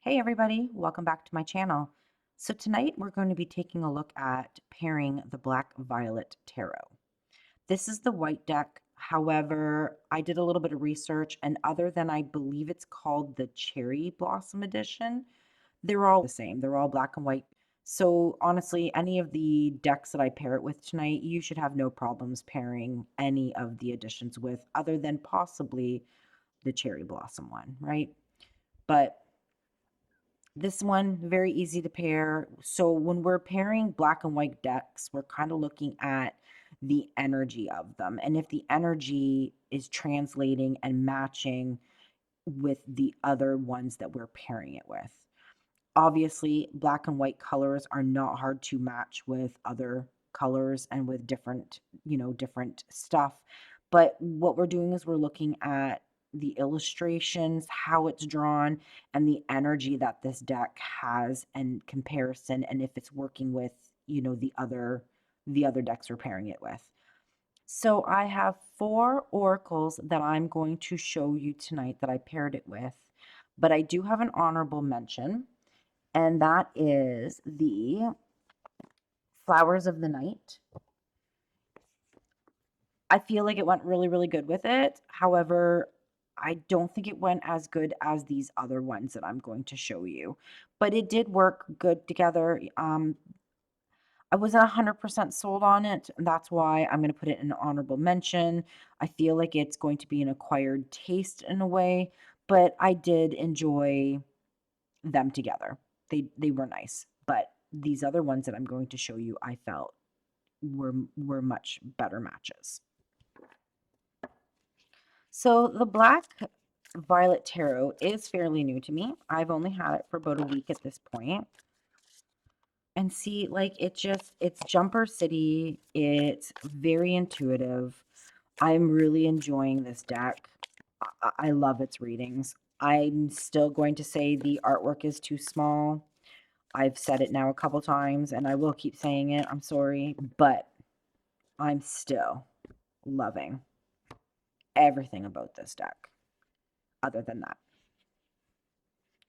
Hey everybody, welcome back to my channel. So tonight we're going to be taking a look at pairing the Black Violet Tarot. This is the white deck. However, I did a little bit of research and other than I believe it's called the Cherry Blossom Edition, they're all the same. They're all black and white. So honestly, any of the decks that I pair it with tonight, you should have no problems pairing any of the editions with other than possibly the Cherry Blossom one, right? But this one, very easy to pair. So when we're pairing black and white decks, we're kind of looking at the energy of them. And if the energy is translating and matching with the other ones that we're pairing it with. Obviously, black and white colors are not hard to match with other colors and with different, different stuff. But what we're doing is we're looking at the illustrations, how it's drawn, and the energy that this deck has and comparison, and if it's working with, the other decks we're pairing it with. So I have 4 oracles that I'm going to show you tonight that I paired it with, but I do have an honorable mention, and that is the Flowers of the Night. I feel like it went really, really good with it. However, I don't think it went as good as these other ones that I'm going to show you, but it did work good together. I wasn't 100% sold on it. And that's why I'm going to put it in an honorable mention. I feel like it's going to be an acquired taste in a way, but I did enjoy them together. They were nice, but these other ones that I'm going to show you, I felt were much better matches. So the Black Violet Tarot is fairly new to me. I've only had it for about a week at this point. And see, like it's Jumper City. It's very intuitive. I'm really enjoying this deck. I love its readings. I'm still going to say the artwork is too small. I've said it now a couple times and I will keep saying it. I'm sorry, but I'm still loving everything about this deck other than that.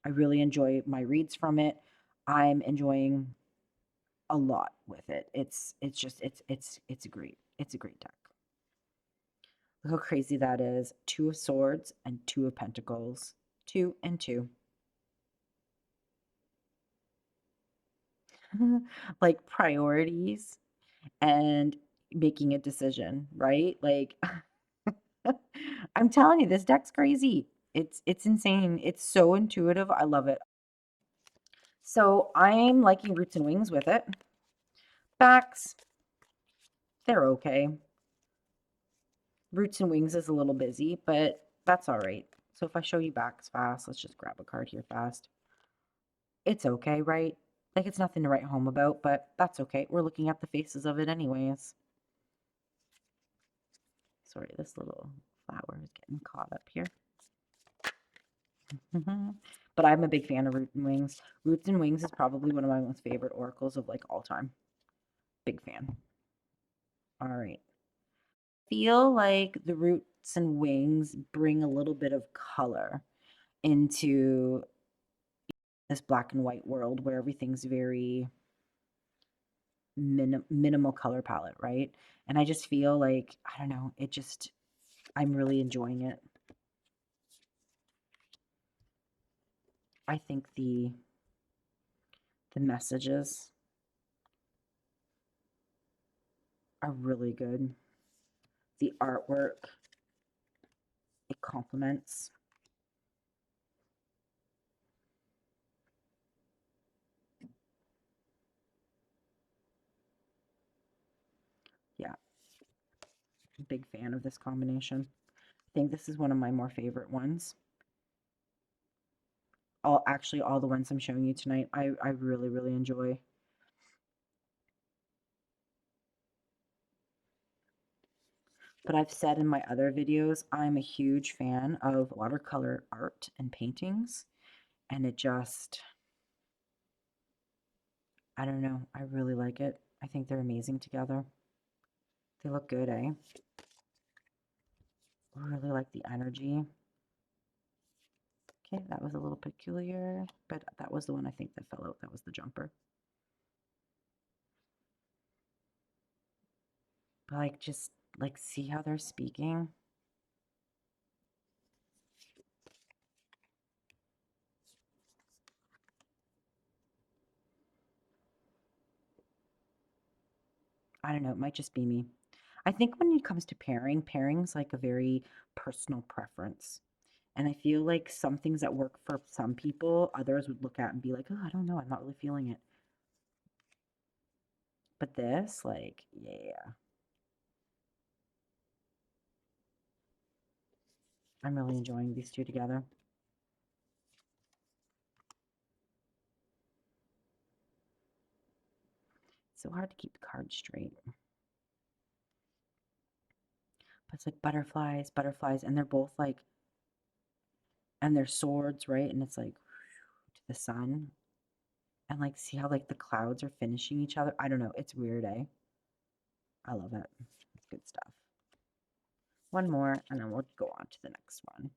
I really enjoy my reads from it. I'm enjoying a lot with it. It's a great deck. Look how crazy that is. 2 of Swords and 2 of Pentacles. 2 and 2. Like priorities and making a decision, right? Like I'm telling you, this deck's crazy. It's insane. It's so intuitive. I love it. So I'm liking Roots and Wings with it. Backs, they're okay. Roots and Wings is a little busy, but that's all right. So if I show you backs fast, let's just grab a card here fast. It's okay, right? Like it's nothing to write home about, but that's okay. We're looking at the faces of it anyways. Sorry, this little flower is getting caught up here. But I'm a big fan of Roots and Wings. Roots and Wings is probably one of my most favorite oracles of like all time. Big fan. All right. Feel like the Roots and Wings bring a little bit of color into this black and white world where everything's very minimal color palette, right? And I just feel like, I don't know, I'm really enjoying it. I think the messages are really good. The artwork, it complements. Yeah, big fan of this combination. I think this is one of my more favorite ones. Actually, all the ones I'm showing you tonight, I really, really enjoy. But I've said in my other videos, I'm a huge fan of watercolor art and paintings. And it just, I don't know, I really like it. I think they're amazing together. They look good, eh? I really like the energy. Okay, that was a little peculiar, but that was the one I think that fell out. That was the jumper. But like, just like, see how they're speaking? I don't know, it might just be me. I think when it comes to pairing's like a very personal preference. And I feel like some things that work for some people, others would look at and be like, oh, I don't know, I'm not really feeling it. But this, like, yeah, I'm really enjoying these two together. It's so hard to keep the cards straight. But it's like butterflies, butterflies, and they're both like, and they're swords, right? And it's like to the sun. And like, see how like the clouds are finishing each other? I don't know. It's weird, eh? I love it. It's good stuff. One more, and then we'll go on to the next one.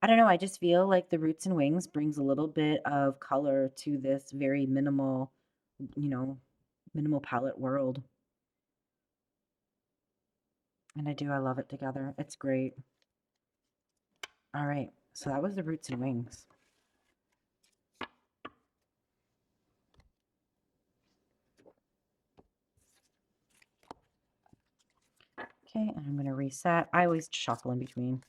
I don't know. I just feel like the Roots and Wings brings a little bit of color to this very minimal, you know, minimal palette world. And I do. I love it together. It's great. All right. So that was the Roots and Wings. Okay, and I'm going to reset. I always shuffle in between.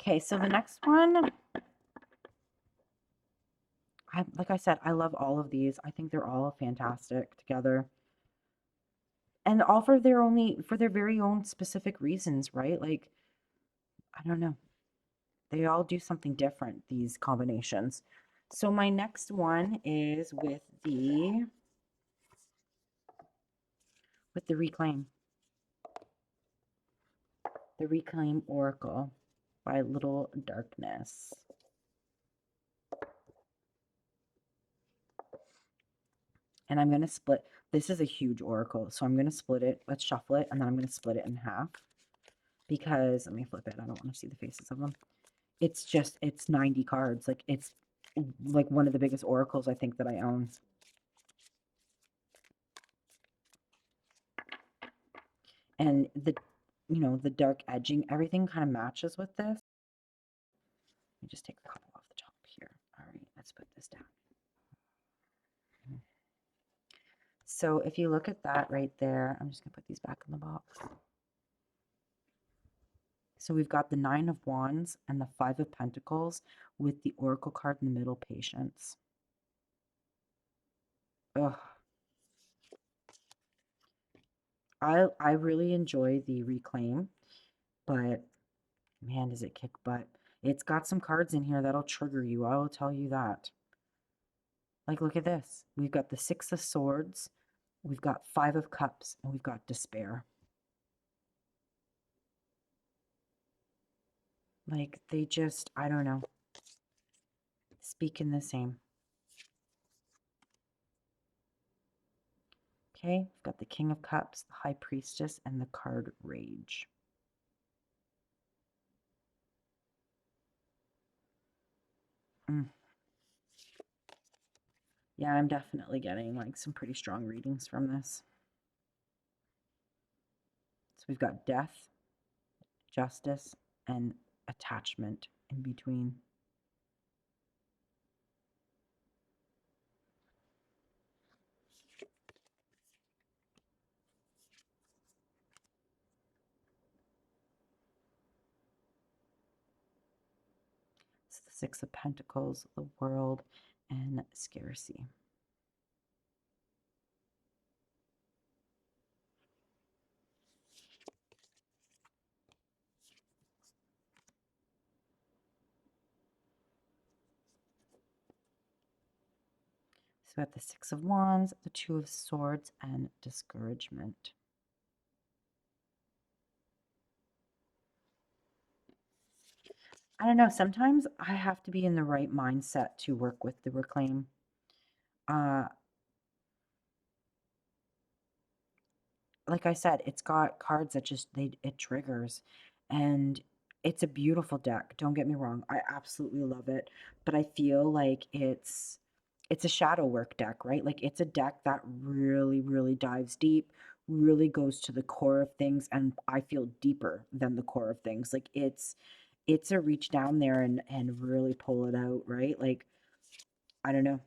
Okay, so the next one, like I said, I love all of these. I think they're all fantastic together. And all for their very own specific reasons, right? Like, I don't know. They all do something different, these combinations. So my next one is with the Reclaim. The Reclaim Oracle by Little Darkness. And I'm going to split. This is a huge oracle, so I'm going to split it. Let's shuffle it, and then I'm going to split it in half. Because, let me flip it. I don't want to see the faces of them. It's 90 cards. Like, it's like one of the biggest oracles I think that I own. And the dark edging, everything kind of matches with this. Let me just take a couple off the top here. All right, let's put this down. So if you look at that right there, I'm just going to put these back in the box. So we've got the Nine of Wands and the Five of Pentacles with the Oracle card in the middle, Patience. Ugh. I really enjoy the Reclaim, but man, does it kick butt. It's got some cards in here that'll trigger you, I will tell you that. Like, look at this. We've got the Six of Swords, we've got Five of Cups, and we've got Despair. Like, they just, I don't know, speaking the same. Okay, we've got the King of Cups, the High Priestess, and the card Rage. Yeah, I'm definitely getting like some pretty strong readings from this. So we've got Death, Justice, and Attachment in between. So the Six of Pentacles, the World, and Scarcity. So we have the Six of Wands, the Two of Swords, and Discouragement. I don't know, sometimes I have to be in the right mindset to work with the reclaim. Uh, like I said, it's got cards that just it triggers, and it's a beautiful deck. Don't get me wrong, I absolutely love it, but I feel like it's a shadow work deck, right? Like it's a deck that really, really dives deep, really goes to the core of things, and I feel deeper than the core of things. Like it's a reach down there and really pull it out, right? Like I don't know.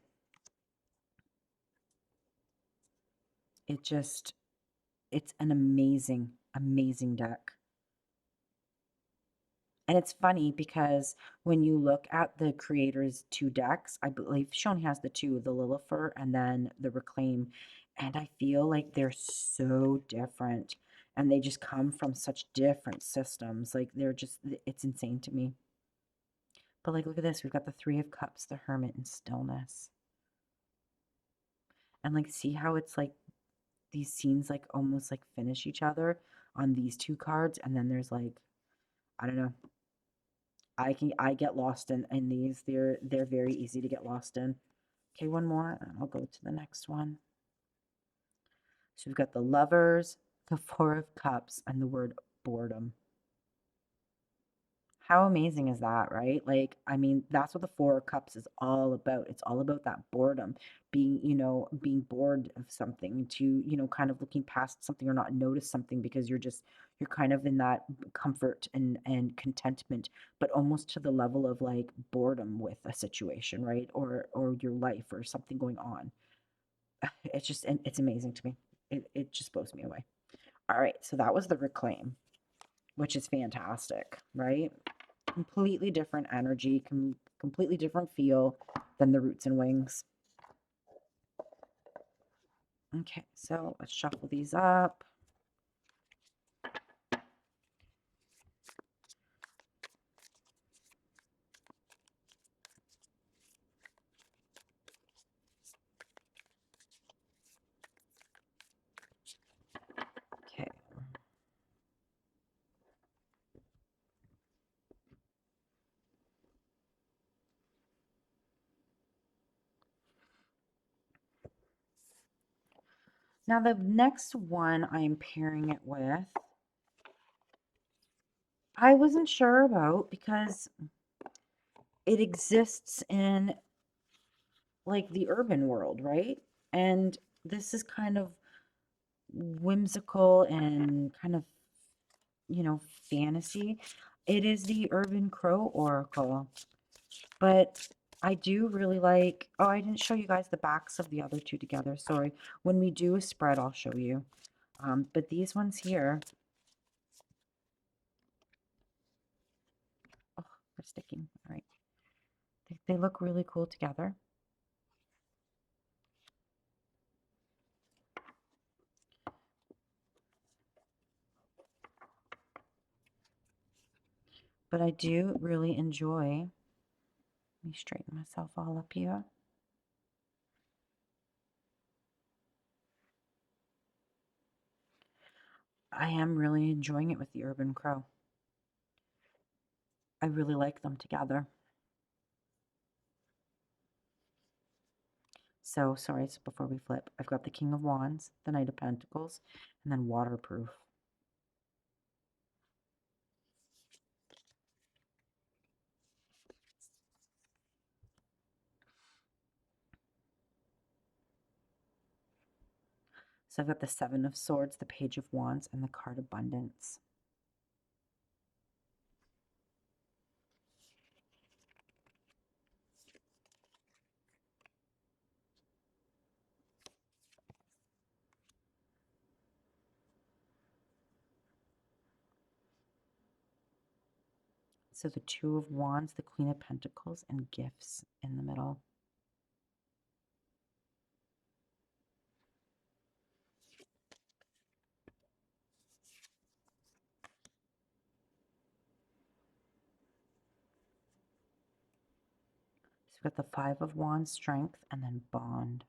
It just it's an amazing, amazing deck. And it's funny because when you look at the creator's two decks, I believe Sean has the two, the Lilifer and then the Reclaim. And I feel like they're so different. And they just come from such different systems. Like they're just, it's insane to me. But like, look at this. We've got the Three of Cups, the Hermit, and Stillness. And like, see how it's like these scenes like almost like finish each other on these two cards. And then there's like, I don't know, I get lost in these. They're very easy to get lost in. Okay, one more, and I'll go to the next one. So we've got the Lovers, the Four of Cups, and the word boredom. How amazing is that, right? Like, I mean, that's what the Four of Cups is all about. It's all about that boredom, being, being bored of something, to, kind of looking past something or not notice something because you're kind of in that comfort and contentment, but almost to the level of like boredom with a situation, right? Or your life or something going on. It's just, and it's amazing to me. It just blows me away. All right, so that was the Reclaim, which is fantastic, right? Completely different energy, completely different feel than the Roots and Wings. Okay, so let's shuffle these up. Okay. Now the next one I am pairing it with, I wasn't sure about because it exists in like the urban world, right? And this is kind of whimsical and kind of, fantasy. It is the Urban Crow Oracle, but I do really like, oh, I didn't show you guys the backs of the other two together. Sorry. When we do a spread, I'll show you. But these ones here, oh, they're sticking. All right. They look really cool together. But I do really enjoy, let me straighten myself all up here. I am really enjoying it with the Urban Crow. I really like them together. So, sorry, so before we flip, I've got the King of Wands, the Knight of Pentacles, and then Waterproof. So I've got the Seven of Swords, the Page of Wands, and the card Abundance. So the Two of Wands, the Queen of Pentacles, and Gifts in the middle. So we've got the Five of Wands, Strength, and then Bond.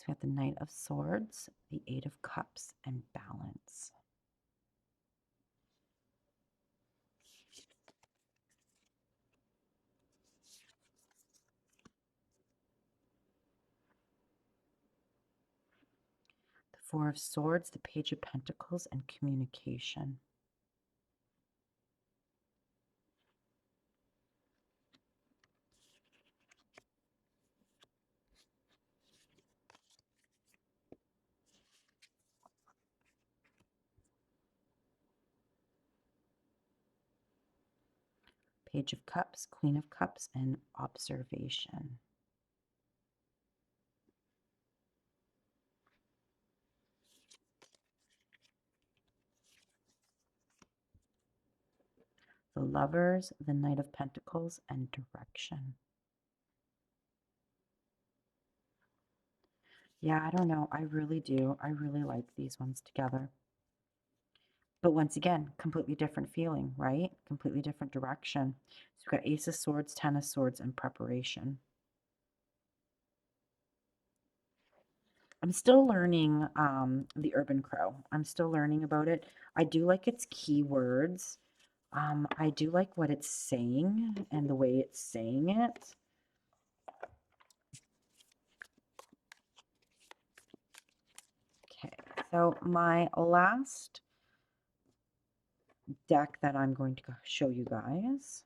So we have the Knight of Swords, the Eight of Cups, and Balance. The Four of Swords, the Page of Pentacles, and Communication. Page of Cups, Queen of Cups, and Observation. The Lovers, the Knight of Pentacles, and Direction. Yeah, I don't know. I really do. I really like these ones together. But once again, completely different feeling, right? Completely different direction. So we've got Ace of Swords, Ten of Swords, and Preparation. I'm still learning the Urban Crow. I'm still learning about it. I do like its keywords. I do like what it's saying and the way it's saying it. Okay, so my last deck that I'm going to show you guys,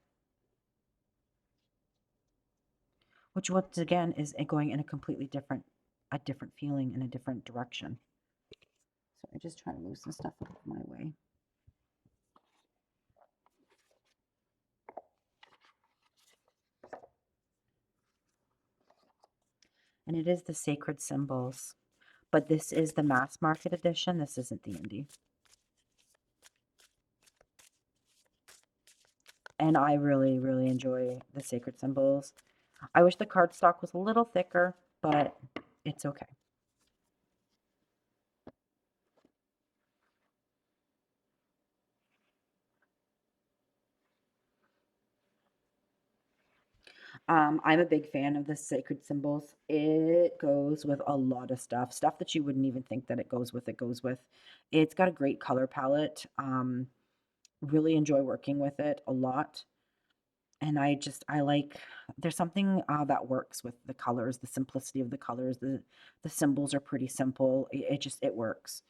which once again is going in a completely different feeling in a different direction. So I just try to move some stuff out of my way. And it is the Sacred Symbols, but this is the mass market edition. This isn't the indie. And I really, really enjoy the Sacred Symbols. I wish the cardstock was a little thicker, but it's okay. I'm a big fan of the Sacred Symbols. It goes with a lot of stuff that you wouldn't even think that it goes with. It goes with. It's got a great color palette. Really enjoy working with it a lot. And I like, there's something that works with the colors, the simplicity of the colors. The symbols are pretty simple. It works.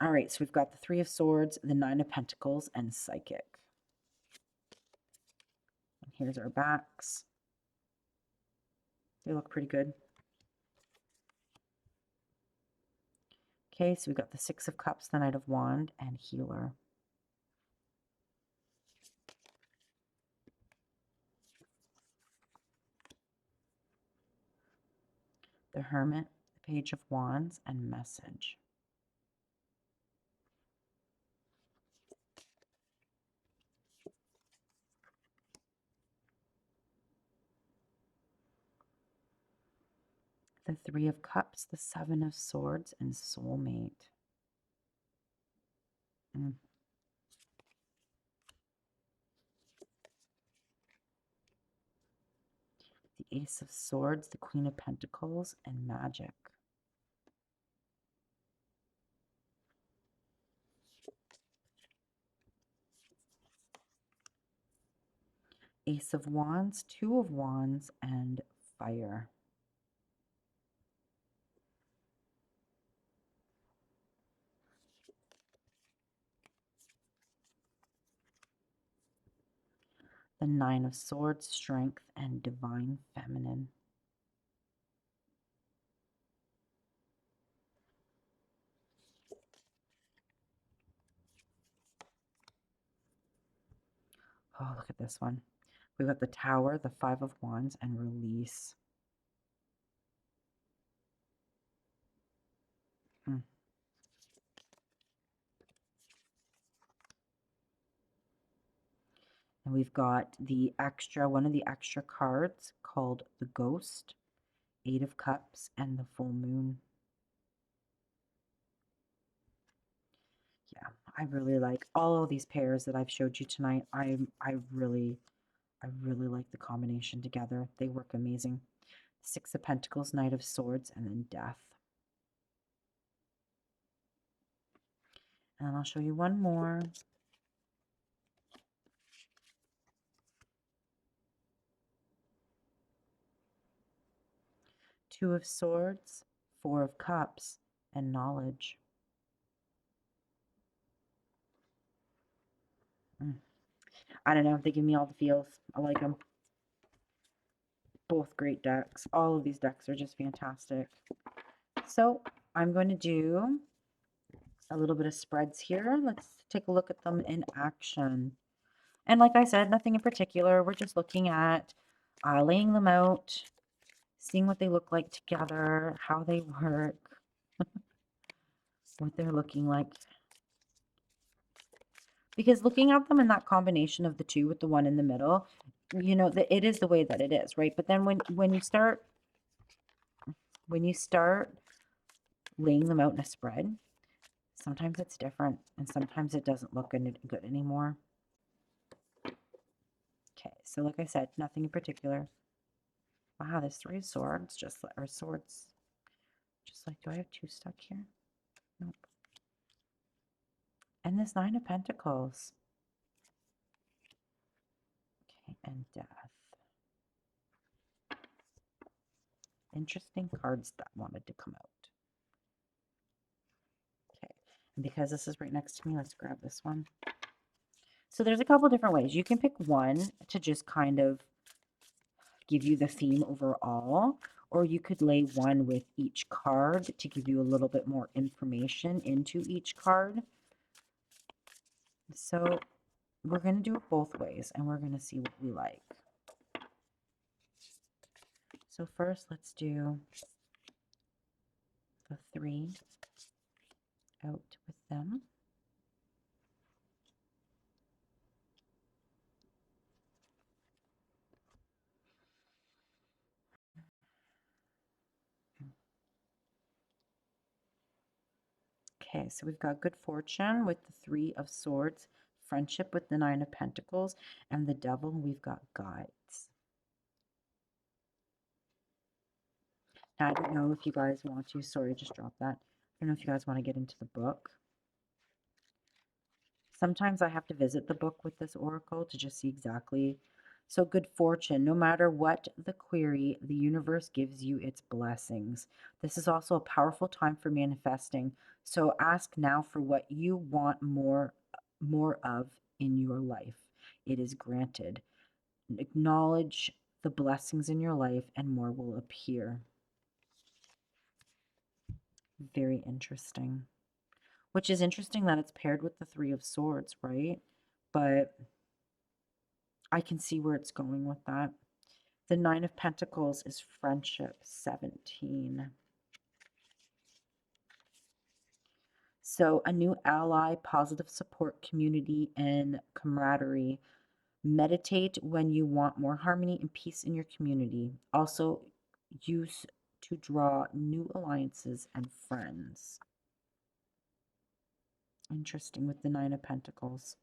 All right, so we've got the Three of Swords, the Nine of Pentacles, and Psychic. And here's our backs. They look pretty good. Okay, so we've got the Six of Cups, the Knight of Wands, and Healer. The Hermit, the Page of Wands, and Message. The Three of Cups, the Seven of Swords, and Soulmate. Mm. The Ace of Swords, the Queen of Pentacles, and Magic. Ace of Wands, Two of Wands, and Fire. The Nine of Swords, Strength, and Divine Feminine. Oh, look at this one. We've got the Tower, the Five of Wands, and Release. Mm. And we've got the extra, one of the extra cards called the Ghost, Eight of Cups, and the Full Moon. Yeah, I really like all of these pairs that I've showed you tonight. I really like the combination together. They work amazing. Six of Pentacles, Knight of Swords, and then Death. And I'll show you one more. Two of Swords, Four of Cups, and Knowledge. I don't know. They give me all the feels. I like them. Both great decks. All of these decks are just fantastic. So I'm going to do a little bit of spreads here. Let's take a look at them in action. And like I said, nothing in particular. We're just looking at laying them out, seeing what they look like together, how they work, what they're looking like. Because looking at them in that combination of the two with the one in the middle, you know, that it is the way that it is, right? But then when you start laying them out in a spread, sometimes it's different and sometimes it doesn't look good anymore. Okay, so like I said, nothing in particular. Wow, this Three of Swords, swords. Just like, do I have two stuck here? Nope. And this Nine of Pentacles. Okay, and Death. Interesting cards that wanted to come out. Okay, and because this is right next to me, let's grab this one. So there's a couple different ways. You can pick one to just kind of give you the theme overall, or you could lay one with each card to give you a little bit more information into each card. So we're going to do it both ways, and we're going to see what we like. So first, let's do the three out with them. Okay, so we've got good fortune with the Three of Swords, friendship with the Nine of Pentacles, and the Devil, we've got guides. Now, I don't know if you guys want to, sorry, just drop that. I don't know if you guys want to get into the book. Sometimes I have to visit the book with this oracle to just see exactly. So good fortune, no matter what the query, the universe gives you its blessings. This is also a powerful time for manifesting. So ask now for what you want more of in your life. It is granted. Acknowledge the blessings in your life and more will appear. Very interesting. Which is interesting that it's paired with the Three of Swords, right? But I can see where it's going with that. The Nine of Pentacles is friendship, 17. So a new ally, positive support, community, and camaraderie. Meditate when you want more harmony and peace in your community. Also use to draw new alliances and friends. Interesting with the Nine of Pentacles.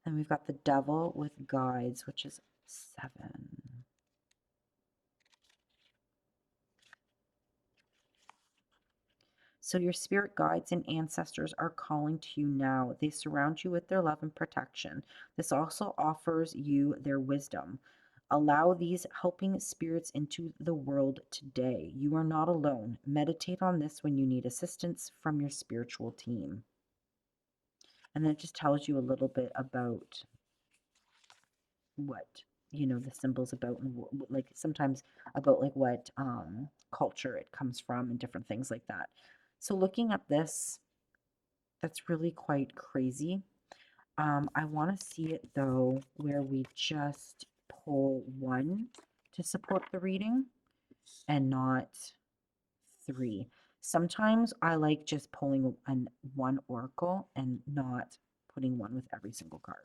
Then we've got the Devil with guides, which is 7. So your spirit guides and ancestors are calling to you now. They surround you with their love and protection. This also offers you their wisdom. Allow these helping spirits into the world today. You are not alone. Meditate on this when you need assistance from your spiritual team. And then it just tells you a little bit about what, you know, the symbol's about, and like sometimes about like what culture it comes from and different things like that. So looking at this, that's really quite crazy. I want to see it though where we just pull one to support the reading and not 3. Sometimes I like just pulling one oracle and not putting one with every single card.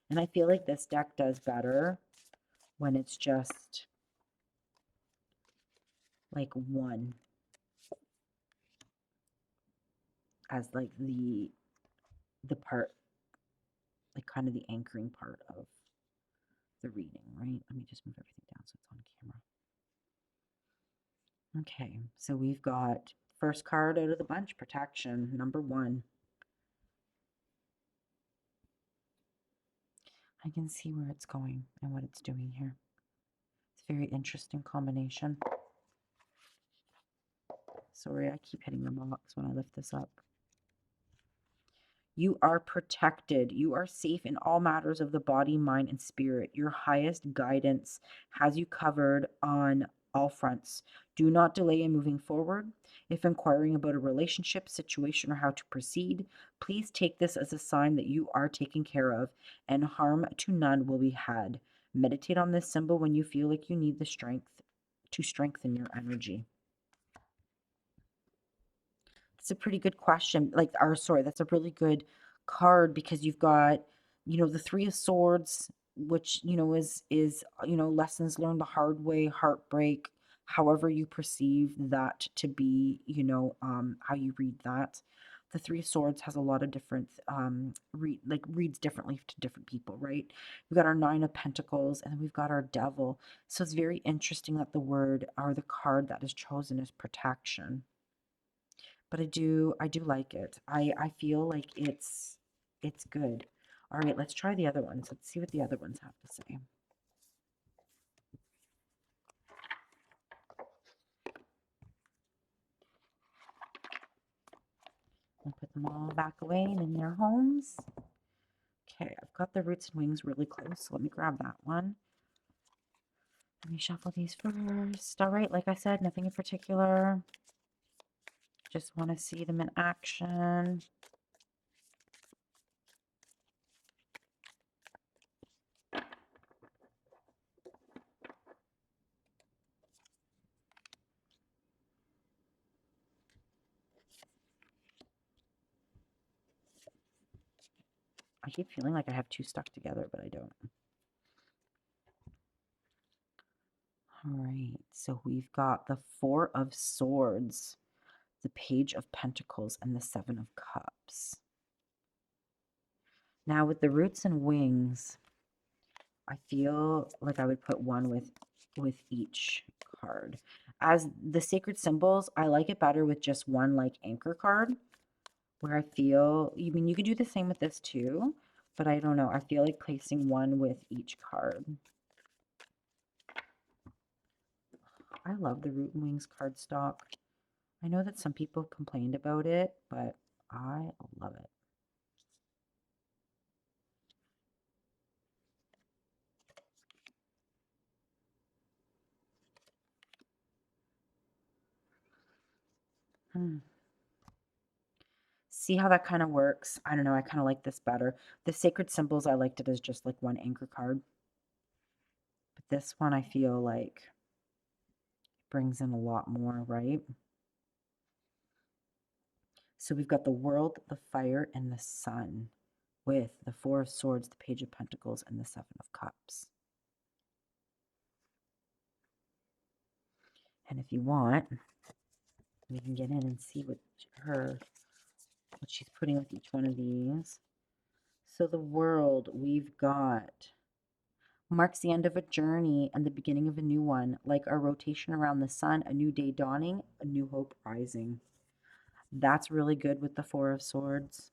And I feel like this deck does better when it's just like one as like the part, like kind of the anchoring part of the reading, right? Let me just move everything down so it's on camera. Okay, so we've got first card out of the bunch, protection, number 1. I can see where it's going and what it's doing here. It's a very interesting combination. Sorry, I keep hitting the box when I lift this up. You are protected. You are safe in all matters of the body, mind, and spirit. Your highest guidance has you covered on all fronts. Do not delay in moving forward. If inquiring about a relationship, situation, or how to proceed, please take this as a sign that you are taken care of and harm to none will be had. Meditate on this symbol when you feel like you need the strength to strengthen your energy. That's a pretty good question. Like, or sorry, that's a really good card because you've got, the 3 of Swords, which, is lessons learned the hard way, heartbreak, however you perceive that to be, how you read that. The 3 of Swords has a lot of different, reads differently to different people, right? We've got our 9 of Pentacles and then we've got our Devil. So it's very interesting that the word or the card that is chosen is protection. But I do like it. I feel like it's good. All right, let's try the other ones. Let's see what the other ones have to say. And put them all back away and in their homes. Okay, I've got the roots and wings really close, so let me grab that one. Let me shuffle these first. All right, like I said, nothing in particular. Just want to see them in action. I keep feeling like I have 2 stuck together, but I don't. All right, so we've got the 4 of Swords, the Page of Pentacles, and the 7 of Cups. Now with the roots and wings, I feel like I would put one with each card. As the sacred symbols, I like it better with just one like anchor card, where I feel, you could do the same with this too, but I don't know. I feel like placing one with each card. I love the root and wings cardstock. I know that some people complained about it, but I love it. See how that kind of works? I don't know. I kind of like this better. The sacred symbols, I liked it as just like one anchor card. But this one, I feel like brings in a lot more, right? So we've got the world, the fire, and the sun with the 4 of Swords, the Page of Pentacles, and the 7 of Cups. And if you want, we can get in and see what she's putting with each one of these. So the world we've got marks the end of a journey and the beginning of a new one, like our rotation around the sun, a new day dawning, a new hope rising. That's really good with the 4 of Swords.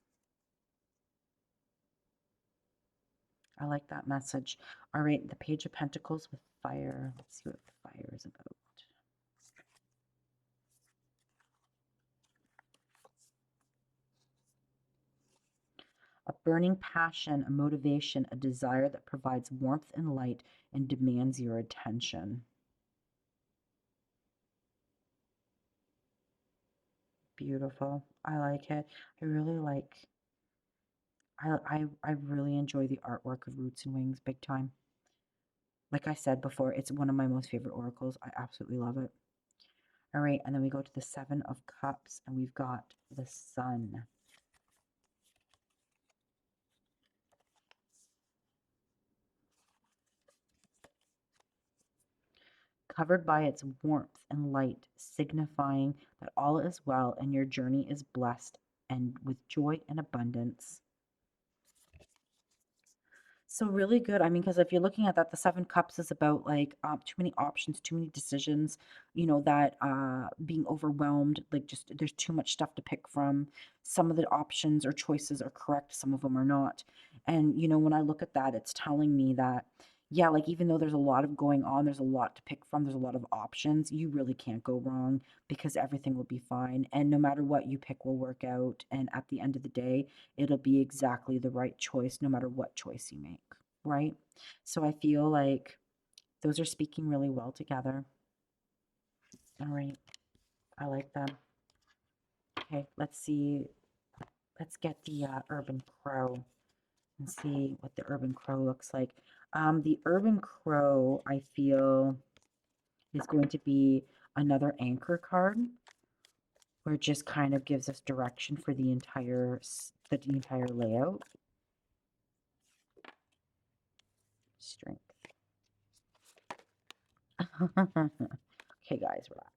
I like that message. All right, the Page of Pentacles with fire. Let's see what the fire is about. A burning passion, a motivation, a desire that provides warmth and light and demands your attention. Beautiful. I like it. I really like, I really enjoy the artwork of Roots and Wings big time. Like I said before, it's one of my most favorite oracles. I absolutely love it. All right, and then we go to the 7 of Cups, and we've got the Sun. Covered by its warmth and light, signifying that all is well and your journey is blessed and with joy and abundance. So really good. I mean, because if you're looking at that, the Seven Cups is about like too many options, too many decisions, that being overwhelmed, like just there's too much stuff to pick from. Some of the options or choices are correct, some of them are not. And when I look at that, it's telling me that, yeah, like even though there's a lot of going on, there's a lot to pick from, there's a lot of options, you really can't go wrong because everything will be fine. And no matter what you pick will work out. And at the end of the day, it'll be exactly the right choice no matter what choice you make, right? So I feel like those are speaking really well together. All right, I like them. Okay, let's see. Let's get the urban crow and see what the urban crow looks like. The urban crow, I feel, is going to be another anchor card where it just kind of gives us direction for the entire layout. Strength. Okay, guys, relax.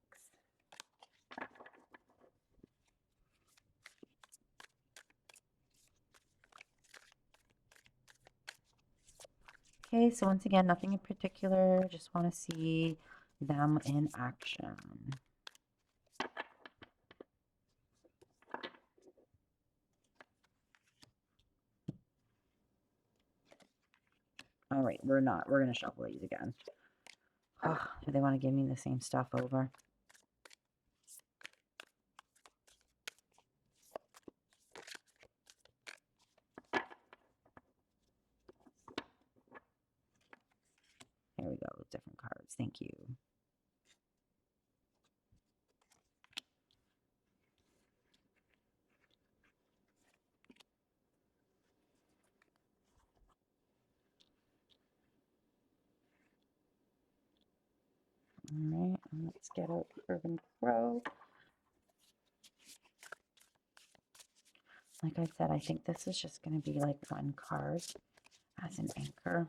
Okay, so once again, nothing in particular. Just want to see them in action. All right, we're not. We're going to shuffle these again. Oh, do they want to give me the same stuff over? Here we go, different cards. Thank you. All right, let's get out the Urban Crow. Like I said, I think this is just going to be like one card as an anchor.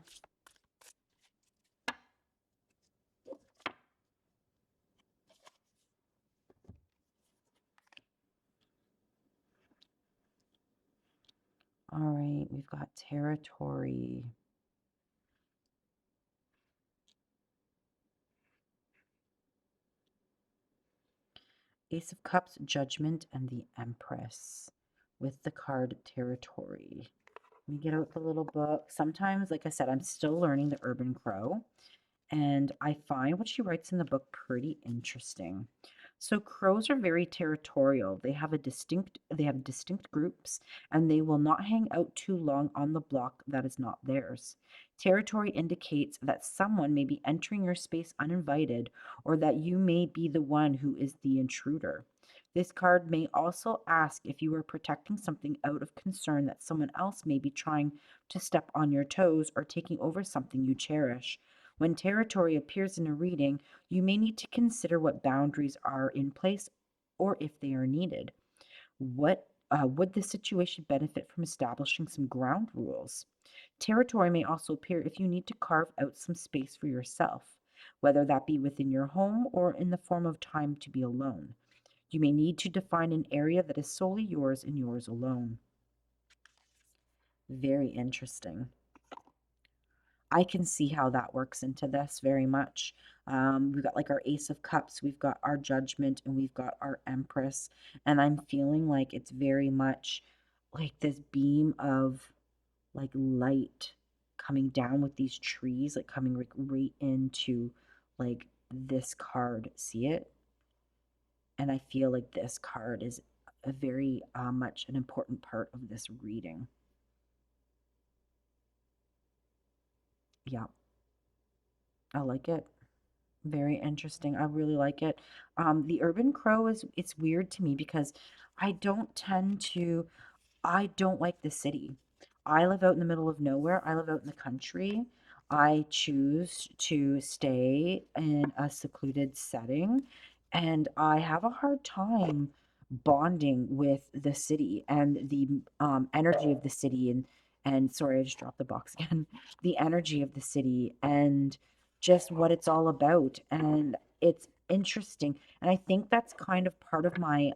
All right, we've got territory. Ace of Cups, Judgment, and the Empress with the card territory. Let me get out the little book. Sometimes, like I said, I'm still learning the Urban Crow, and I find what she writes in the book pretty interesting. So crows are very territorial. They have distinct groups, and they will not hang out too long on the block that is not theirs. Territory indicates that someone may be entering your space uninvited, or that you may be the one who is the intruder. This card may also ask if you are protecting something out of concern that someone else may be trying to step on your toes or taking over something you cherish. When territory appears in a reading, you may need to consider what boundaries are in place or if they are needed. What would the situation benefit from establishing some ground rules? Territory may also appear if you need to carve out some space for yourself, whether that be within your home or in the form of time to be alone. You may need to define an area that is solely yours and yours alone. Very interesting. I can see how that works into this very much. We've got like our Ace of Cups, we've got our Judgment, and we've got our Empress. And I'm feeling like it's very much like this beam of like light coming down with these trees, like coming like right into like this card. See it? And I feel like this card is a very much an important part of this reading. Yeah, I like it. Very interesting. I really like it. The Urban Crow it's weird to me because I don't tend to I don't like the city. I live out in the middle of nowhere. I live out in the country. I choose to stay in a secluded setting, and I have a hard time bonding with the city and the energy of the city. And sorry, I just dropped the box again. The energy of the city and just what it's all about. And it's interesting. And I think that's kind of part of my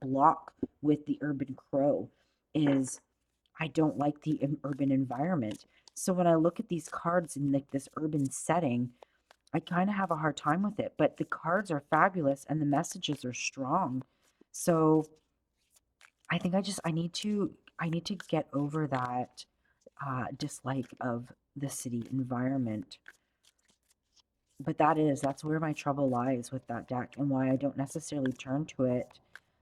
block with the Urban Crow is I don't like the urban environment. So when I look at these cards in like this urban setting, I kind of have a hard time with it, but the cards are fabulous and the messages are strong. So I think I need to get over that dislike of the city environment. But that's where my trouble lies with that deck and why I don't necessarily turn to it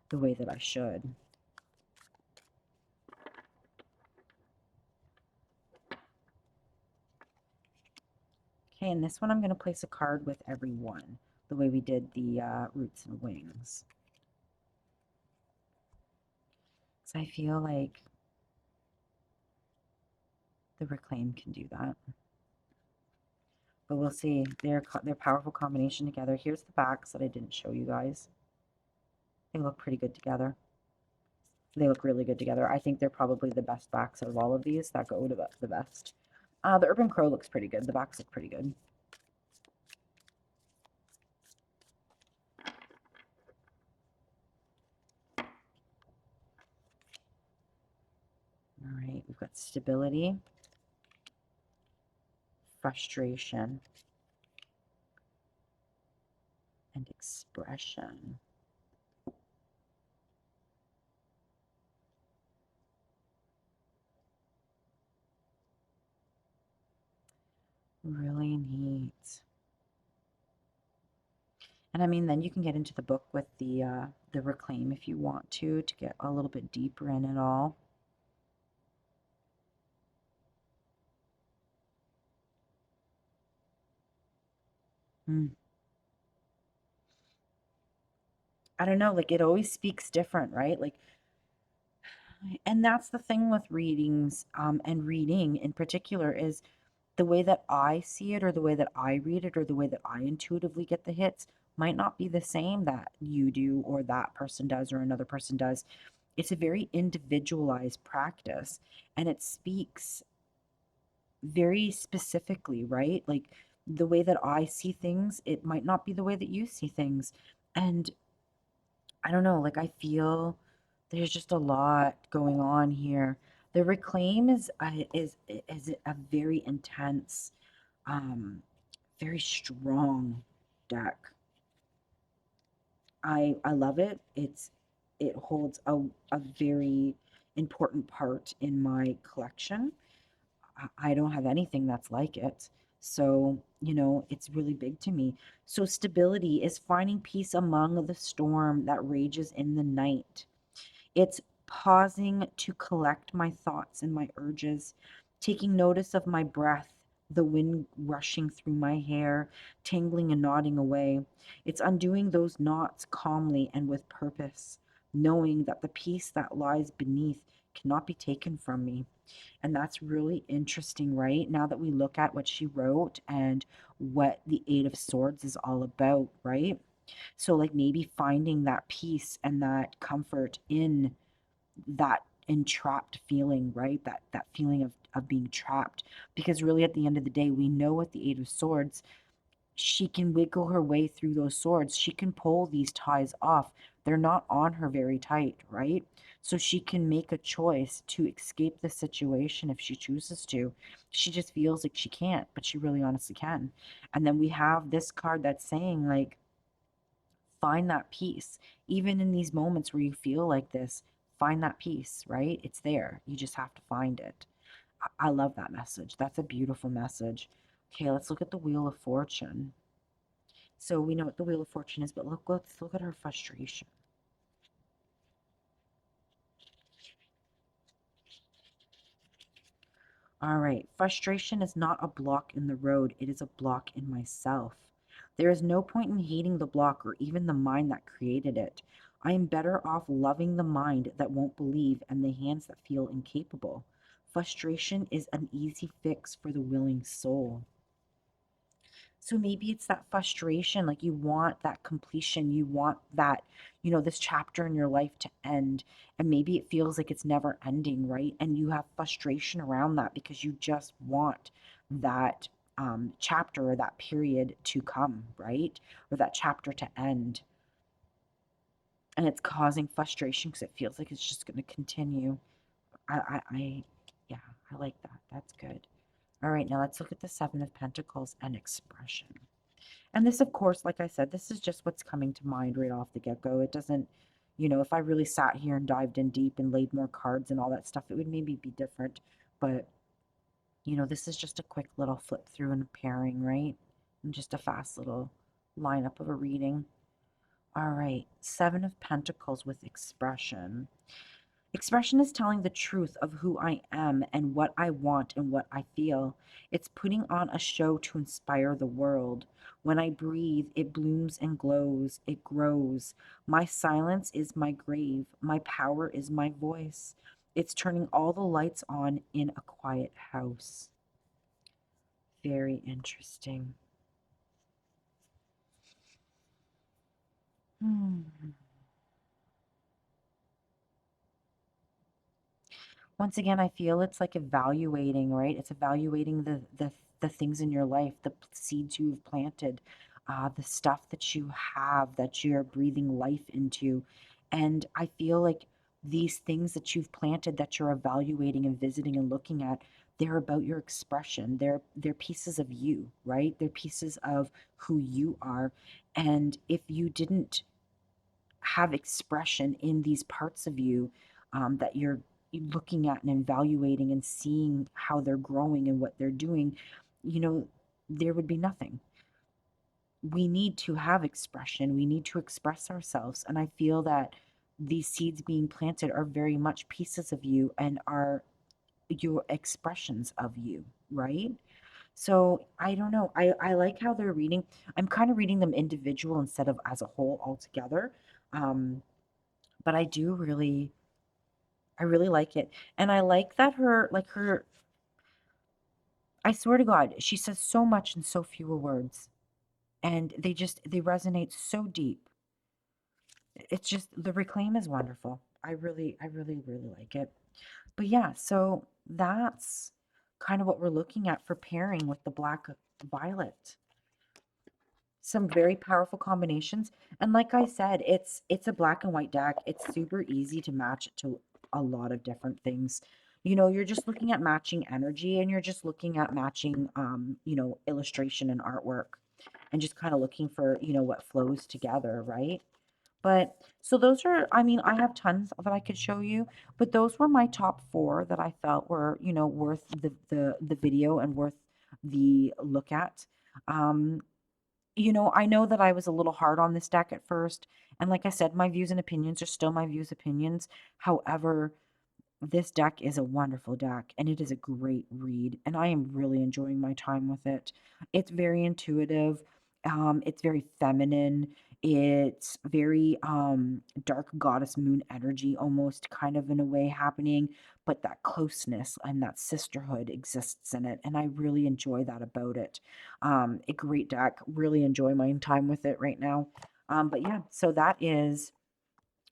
the way that I should. Okay, and this one I'm going to place a card with every one, the way we did the roots and wings. So I feel like the reclaim can do that. But we'll see. They're powerful combination together. Here's the backs that I didn't show you guys. They look pretty good together. They look really good together. I think they're probably the best backs out of all of these that go to the best. The Urban Crow looks pretty good. The backs look pretty good. All right, we've got stability, frustration, and expression. Really neat. And I mean, then you can get into the book with the reclaim if you want to get a little bit deeper in it all. Mm. I don't know, like it always speaks different, right? Like, and that's the thing with readings, and reading in particular is the way that I see it or the way that I read it or the way that I intuitively get the hits might not be the same that you do or that person does or another person does. It's a very individualized practice and it speaks very specifically, right? Like the way that I see things, it might not be the way that you see things. And I don't know, like I feel there's just a lot going on here. The reclaim is a very intense, um, very strong deck. I love it. It holds a very important part in my collection. I don't have anything that's like it. So, it's really big to me. So, stability is finding peace among the storm that rages in the night. It's pausing to collect my thoughts and my urges, taking notice of my breath, the wind rushing through my hair, tangling and knotting away. It's undoing those knots calmly and with purpose, knowing that the peace that lies beneath cannot be taken from me. And that's really interesting, right? Now that we look at what she wrote and what the Eight of Swords is all about, right? So, like maybe finding that peace and that comfort in that entrapped feeling, right? That feeling of being trapped. Because really, at the end of the day, we know with the Eight of Swords, she can wiggle her way through those swords. She can pull these ties off. They're not on her very tight, right? So she can make a choice to escape the situation if she chooses to. She just feels like she can't, but she really honestly can. And then we have this card that's saying, like, find that peace. Even in these moments where you feel like this, find that peace, right? It's there. You just have to find it. I love that message. That's a beautiful message. Okay, let's look at the Wheel of Fortune. So we know what the Wheel of Fortune is, but let's look at her frustration. All right, frustration is not a block in the road, it is a block in myself. There is no point in hating the block or even the mind that created it. I am better off loving the mind that won't believe and the hands that feel incapable. Frustration is an easy fix for the willing soul. So maybe it's that frustration, like you want that completion, you want that, this chapter in your life to end. And maybe it feels like it's never ending, right? And you have frustration around that because you just want that chapter or that period to come, right? Or that chapter to end. And it's causing frustration because it feels like it's just going to continue. I, yeah, I like that. That's good. All right, now let's look at the Seven of Pentacles and expression. And this, of course, like I said, this is just what's coming to mind right off the get-go. It doesn't, if I really sat here and dived in deep and laid more cards and all that stuff, it would maybe be different. But, this is just a quick little flip through and pairing, right? And just a fast little lineup of a reading. All right, Seven of Pentacles with expression. Expression is telling the truth of who I am and what I want and what I feel. It's putting on a show to inspire the world. When I breathe, it blooms and glows, it grows. My silence is my grave, my power is my voice. It's turning all the lights on in a quiet house. Very interesting. Hmm. Once again, I feel it's like evaluating, right? It's evaluating the things in your life, the seeds you've planted, the stuff that you have that you're breathing life into. And I feel like these things that you've planted that you're evaluating and visiting and looking at, they're about your expression. They're pieces of you, right? They're pieces of who you are. And if you didn't have expression in these parts of you that you're looking at and evaluating and seeing how they're growing and what they're doing, you know, there would be nothing. We need to have expression. We need to express ourselves. And I feel that these seeds being planted are very much pieces of you and are your expressions of you, right? So I don't know. I like how they're reading. I'm kind of reading them individual instead of as a whole altogether. Um, but I really like it. And I like that I swear to God, she says so much in so fewer words. And they resonate so deep. It's just the reclaim is wonderful. I really like it. But yeah, so that's kind of what we're looking at for pairing with the black violet. Some very powerful combinations. And like I said, it's a black and white deck. It's super easy to match it to a lot of different things. You're just looking at matching energy and you're just looking at matching illustration and artwork and just kind of looking for, what flows together, right? But so those are, I mean, I have tons that I could show you, but those were my top four that I felt were, worth the video and worth the look at. Um, I know that I was a little hard on this deck at first, and like I said, my views and opinions are still my views, opinions. However, this deck is a wonderful deck and it is a great read, and I am really enjoying my time with it. It's very intuitive, it's very feminine, it's very dark goddess moon energy almost kind of in a way happening, but that closeness and that sisterhood exists in it, and I really enjoy that about it. A great deck, really enjoy my time with it right now. But yeah, so that is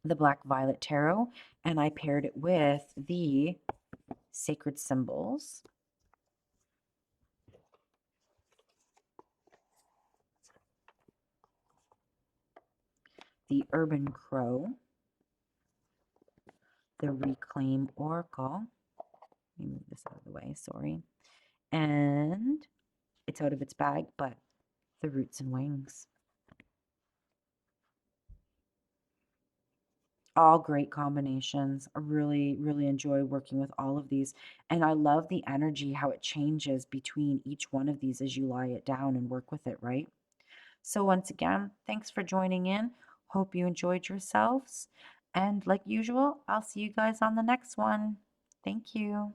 the Black Violet Tarot, and I paired it with the Sacred Symbols, the Urban Crow, the Reclaim Oracle. Let me move this out of the way, sorry. And it's out of its bag, but the Roots and Wings. All great combinations. I really enjoy working with all of these. And I love the energy, how it changes between each one of these as you lie it down and work with it, right? So, once again, thanks for joining in. Hope you enjoyed yourselves. And like usual, I'll see you guys on the next one. Thank you.